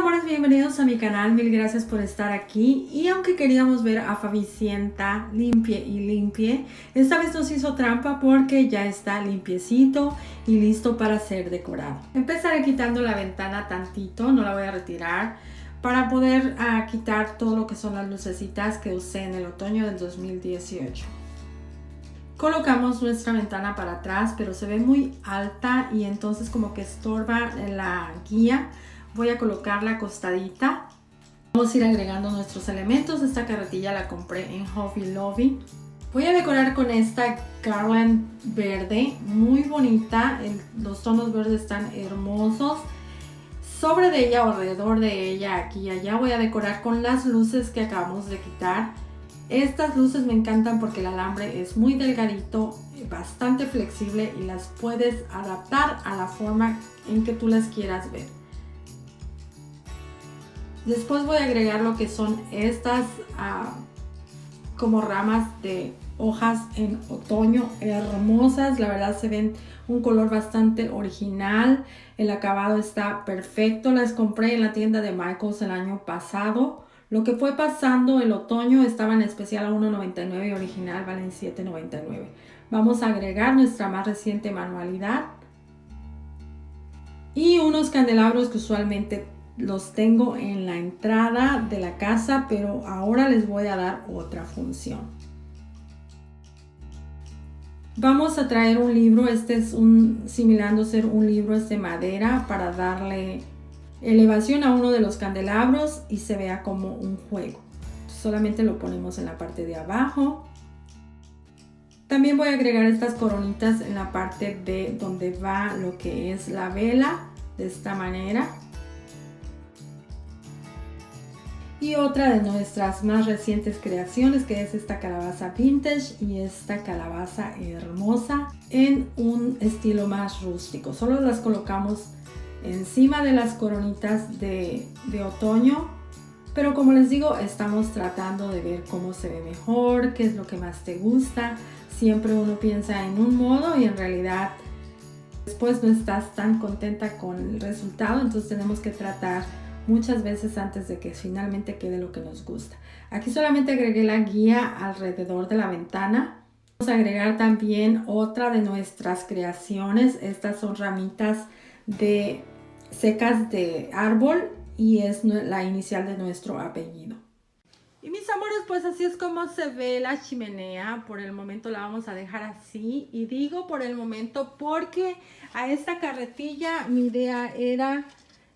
amores, bienvenidos a mi canal, mil gracias por estar aquí. Y aunque queríamos ver a Fabicienta limpie y limpie, esta vez nos hizo trampa porque ya está limpiecito y listo para ser decorado. Empezaré quitando la ventana tantito, no la voy a retirar, para poder quitar todo lo que son las lucecitas que usé en el otoño del 2018. Colocamos nuestra ventana para atrás, pero se ve muy alta y entonces como que estorba la guía. Voy a colocarla acostadita. Vamos a ir agregando nuestros elementos. Esta carretilla la compré en Hobby Lobby. Voy a decorar con esta garland verde, muy bonita. Los tonos verdes están hermosos. Sobre de ella o alrededor de ella, aquí y allá, voy a decorar con las luces que acabamos de quitar. Estas luces me encantan porque el alambre es muy delgadito, bastante flexible y las puedes adaptar a la forma en que tú las quieras ver. Después voy a agregar lo que son estas como ramas de hojas en otoño, hermosas. La verdad se ven un color bastante original. El acabado está perfecto. Las compré en la tienda de Michaels el año pasado. Lo que fue pasando el otoño estaba en especial a $1.99 y original valen $7.99. Vamos a agregar nuestra más reciente manualidad y unos candelabros que usualmente los tengo en la entrada de la casa, pero ahora les voy a dar otra función. Vamos a traer un libro. Este es simulando ser un libro de madera para darle elevación a uno de los candelabros y se vea como un juego. Solamente lo ponemos en la parte de abajo. También voy a agregar estas coronitas en la parte de donde va lo que es la vela, de esta manera. Y otra de nuestras más recientes creaciones, que es esta calabaza vintage y esta calabaza hermosa en un estilo más rústico. Solo las colocamos encima de las coronitas de otoño, pero como les digo, estamos tratando de ver cómo se ve mejor, qué es lo que más te gusta. Siempre uno piensa en un modo y en realidad después no estás tan contenta con el resultado, entonces tenemos que tratar muchas veces antes de que finalmente quede lo que nos gusta. Aquí solamente agregué la guía alrededor de la ventana. Vamos a agregar también otra de nuestras creaciones. Estas son ramitas secas de árbol y es la inicial de nuestro apellido. Y mis amores, pues así es como se ve la chimenea. Por el momento la vamos a dejar así. Y digo por el momento porque a esta carretilla mi idea era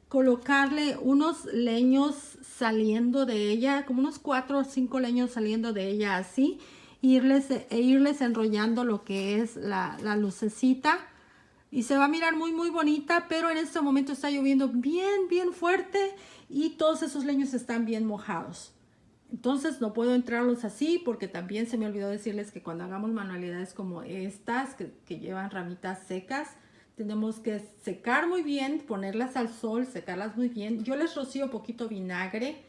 colocarle unos leños saliendo de ella, como unos 4 o 5 leños saliendo de ella así, e irles enrollando lo que es la lucecita. Y se va a mirar muy muy bonita, pero en este momento está lloviendo bien fuerte y todos esos leños están bien mojados. Entonces no puedo entrarlos así porque también se me olvidó decirles que cuando hagamos manualidades como estas que llevan ramitas secas, tenemos que secar muy bien, ponerlas al sol, secarlas muy bien. Yo les rocío poquito vinagre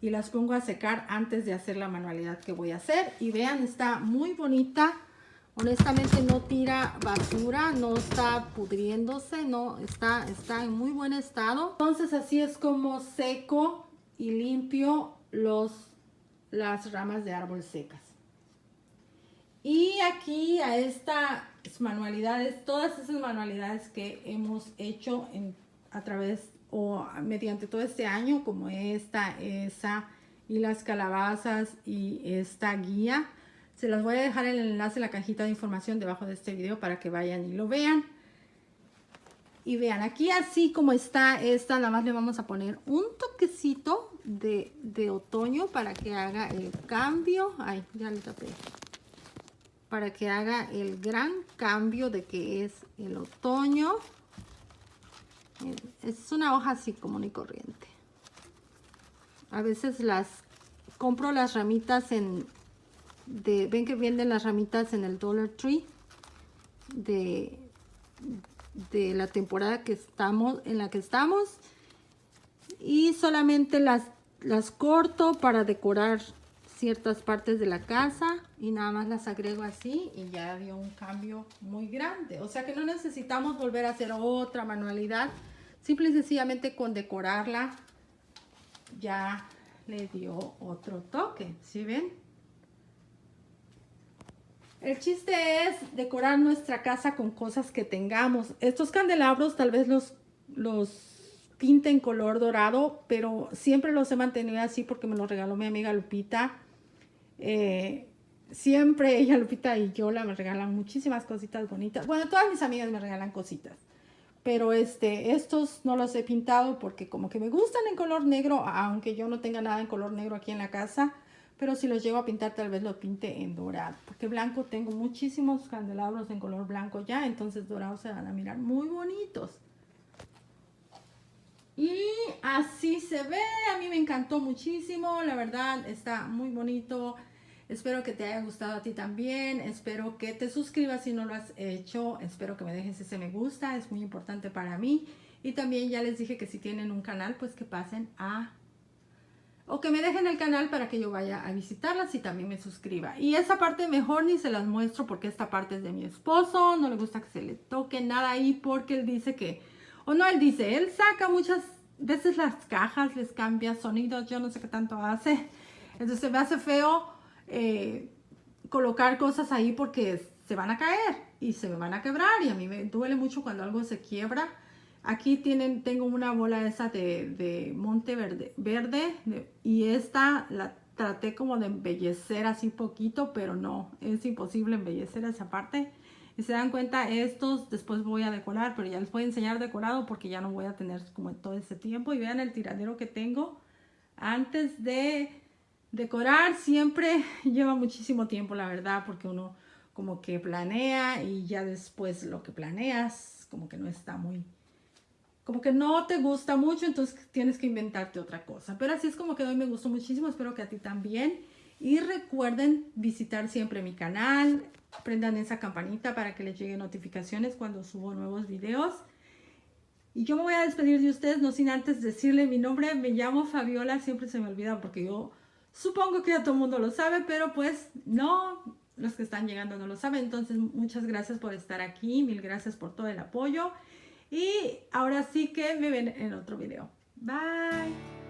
y las pongo a secar antes de hacer la manualidad que voy a hacer. Y vean, está muy bonita. Honestamente no tira basura, no está pudriéndose, no está en muy buen estado. Entonces así es como seco y limpio las ramas de árbol secas. Y aquí a estas manualidades, todas esas manualidades que hemos hecho a través o mediante todo este año, como esa y las calabazas y esta guía, se las voy a dejar el enlace en la cajita de información debajo de este video para que vayan y lo vean. Y vean, aquí así como está esta, nada más le vamos a poner un toquecito de otoño para que haga el cambio. Ay, ya le tapé. Para que haga el gran cambio de que es el otoño. Es una hoja así común y corriente. A veces compro las ramitas ven que venden las ramitas en el Dollar Tree de la temporada en la que estamos, y solamente las corto para decorar ciertas partes de la casa y nada más las agrego así y ya dio un cambio muy grande. O sea que no necesitamos volver a hacer otra manualidad, simple y sencillamente con decorarla ya le dio otro toque, ¿sí ven? El chiste es decorar nuestra casa con cosas que tengamos. Estos candelabros tal vez los pinte en color dorado, pero siempre los he mantenido así porque me los regaló mi amiga Lupita. Eh, Siempre ella, Lupita y yo me regalan muchísimas cositas bonitas. Bueno, todas mis amigas me regalan cositas. Pero estos no los he pintado porque como que me gustan en color negro, aunque yo no tenga nada en color negro aquí en la casa. Pero si los llego a pintar, tal vez los pinte en dorado. Porque blanco tengo muchísimos candelabros en color blanco ya. Entonces dorados se van a mirar muy bonitos. Y así se ve. A mí me encantó muchísimo. La verdad está muy bonito. Espero que te haya gustado a ti también. Espero que te suscribas si no lo has hecho. Espero que me dejes ese me gusta. Es muy importante para mí. Y también ya les dije que si tienen un canal, pues que pasen o que me dejen el canal para que yo vaya a visitarlas y también me suscriba. Y esa parte mejor ni se las muestro porque esta parte es de mi esposo. No le gusta que se le toque nada ahí porque él dice que... O no, él dice, él saca muchas veces las cajas, les cambia sonidos, yo no sé qué tanto hace. Entonces me hace feo colocar cosas ahí porque se van a caer y se me van a quebrar y a mí me duele mucho cuando algo se quiebra. Aquí tengo una bola esa de monte verde y esta la traté como de embellecer así poquito, pero no, es imposible embellecer esa parte. Y se dan cuenta, estos después voy a decorar, pero ya les voy a enseñar decorado porque ya no voy a tener como todo ese tiempo. Y vean el tiradero que tengo antes de decorar. Siempre lleva muchísimo tiempo, la verdad, porque uno como que planea y ya después lo que planeas como que no está muy... Como que no te gusta mucho, entonces tienes que inventarte otra cosa. Pero así es como quedó y me gustó muchísimo. Espero que a ti también. Y recuerden visitar siempre mi canal. Prendan esa campanita para que les lleguen notificaciones cuando subo nuevos videos. Y yo me voy a despedir de ustedes, no sin antes decirle mi nombre. Me llamo Fabiola, siempre se me olvida porque yo supongo que ya todo el mundo lo sabe, pero pues no, los que están llegando no lo saben. Entonces muchas gracias por estar aquí, mil gracias por todo el apoyo. Y ahora sí que me ven en otro video. Bye.